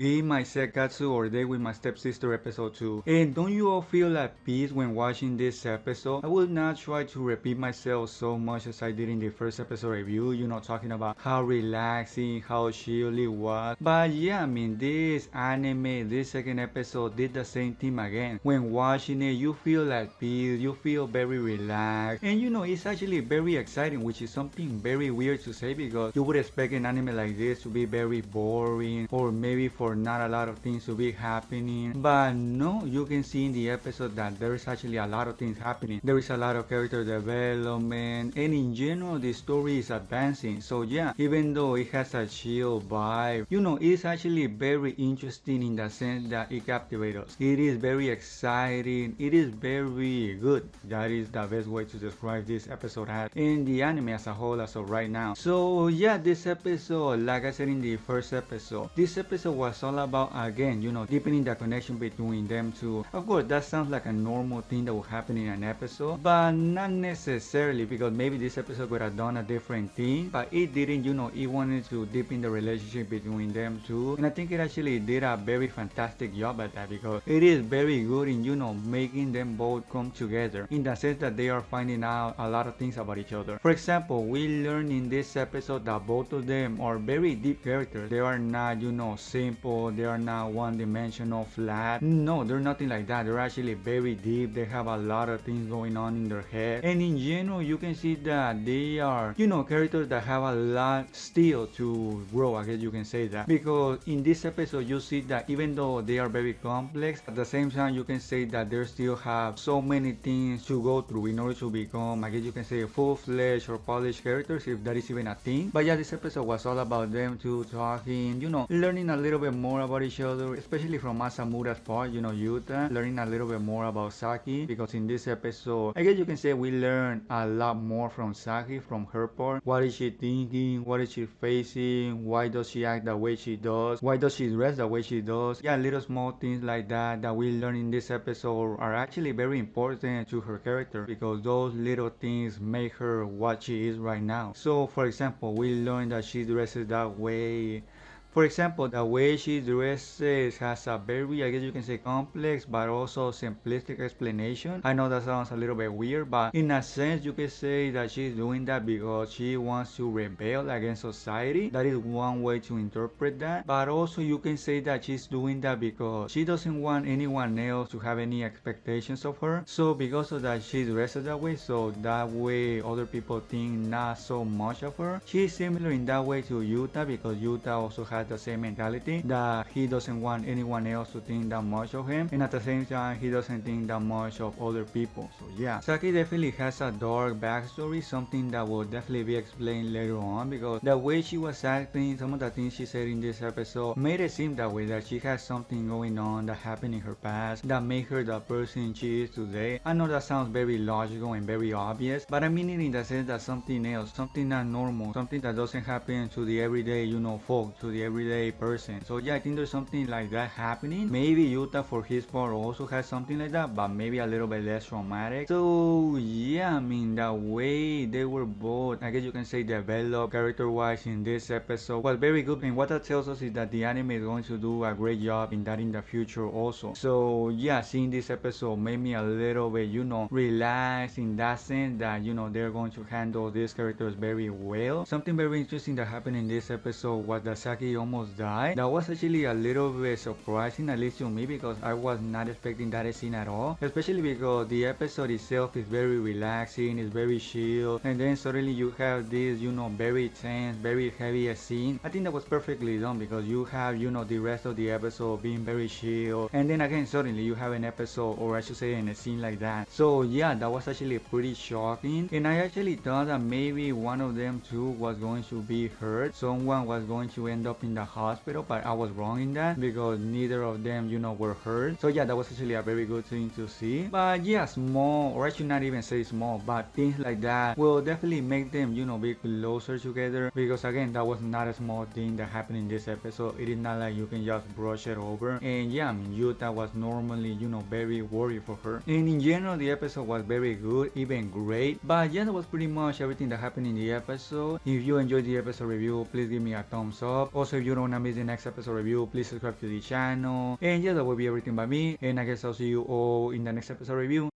Gimai Seikatsu or Day with My Stepsister episode 2. And don't you all feel at peace when watching this episode? I will not try to repeat myself so much as I did in the first episode review, talking about how relaxing, how chill it was. But yeah, I mean, this anime, this second episode did the same thing again. When watching it, you feel at peace, you feel very relaxed. And it's actually very exciting, which is something very weird to say because you would expect an anime like this to be very boring or maybe for not a lot of things to be happening. But no, you can see in the episode that there is actually a lot of things happening. There is a lot of character development, and in general the story is advancing. So yeah, even though it has a chill vibe, it's actually very interesting in the sense that it captivates us. It is very exciting, it is very good. That is the best way to describe this episode as in the anime as a whole as of right now. So yeah, this episode, like I said in the first episode, this episode was all about, again, deepening the connection between them two. Of course, that sounds like a normal thing that will happen in an episode, but not necessarily, because maybe this episode would have done a different thing, but it didn't. It wanted to deepen the relationship between them two, and I think it actually did a very fantastic job at that, because it is very good in making them both come together in the sense that they are finding out a lot of things about each other. For example, we learn in this episode that both of them are very deep characters. They are not simple, they are not one-dimensional, flat. No, they're nothing like that. They're actually very deep. They have a lot of things going on in their head, and in general you can see that they are characters that have a lot still to grow, I guess you can say that, because in this episode you see that even though they are very complex, at the same time you can say that they still have so many things to go through in order to become, I guess you can say, full-fledged or polished characters, if that is even a thing. But yeah, this episode was all about them two talking, learning a little bit more about each other, especially from Masamura's part, Yuuta, learning a little bit more about Saki, because in this episode, I guess you can say we learn a lot more from Saki, from her part. What is she thinking? What is she facing? Why does she act the way she does? Why does she dress the way she does? Yeah, little small things like that we learn in this episode are actually very important to her character, because those little things make her what she is right now. So for example, we learn that she dresses that way. For example, the way she dresses has a very, I guess you can say, complex but also simplistic explanation. I know that sounds a little bit weird, but in a sense you can say that she's doing that because she wants to rebel against society. That is one way to interpret that. But also you can say that she's doing that because she doesn't want anyone else to have any expectations of her. So because of that, she dresses that way, so that way other people think not so much of her. She's similar in that way to Yuuta, because Yuuta also has the same mentality that he doesn't want anyone else to think that much of him, and at the same time he doesn't think that much of other people. So yeah, Saki definitely has a dark backstory, something that will definitely be explained later on, because the way she was acting, some of the things she said in this episode made it seem that way, that she has something going on that happened in her past that made her the person she is today. I know that sounds very logical and very obvious, but I mean it in the sense that something else, something not normal, something that doesn't happen to the everyday folk, to the everyday person. So yeah, I think there's something like that happening. Maybe Yuta for his part also has something like that, but maybe a little bit less traumatic. So yeah, I mean, the way they were both, I guess you can say, developed character wise in this episode was very good, and what that tells us is that the anime is going to do a great job in that in the future also. So yeah, seeing this episode made me a little bit relax in that sense that they're going to handle these characters very well. Something very interesting that happened in this episode was that Saki almost died. That was actually a little bit surprising, at least to me, because I was not expecting that scene at all, especially because the episode itself is very relaxing, it's very chill, and then suddenly you have this very tense, very heavy scene. I think that was perfectly done, because you have the rest of the episode being very chill, and then again suddenly you have an episode, or I should say in a scene like that. So yeah, that was actually pretty shocking, and I actually thought that maybe one of them two was going to be hurt, someone was going to end up in the hospital, but I was wrong in that, because neither of them were hurt. So yeah, that was actually a very good thing to see. But yeah, small, or I should not even say small, but things like that will definitely make them be closer together, because again, that was not a small thing that happened in this episode. It is not like you can just brush it over. And yeah, I mean, Yuta was normally very worried for her, and in general the episode was very good, even great. But yeah, that was pretty much everything that happened in the episode. If you enjoyed the episode review, please give me a thumbs up. Also, if you don't want to miss the next episode review, please subscribe to the channel. And yeah, that will be everything by me. And I guess I'll see you all in the next episode review.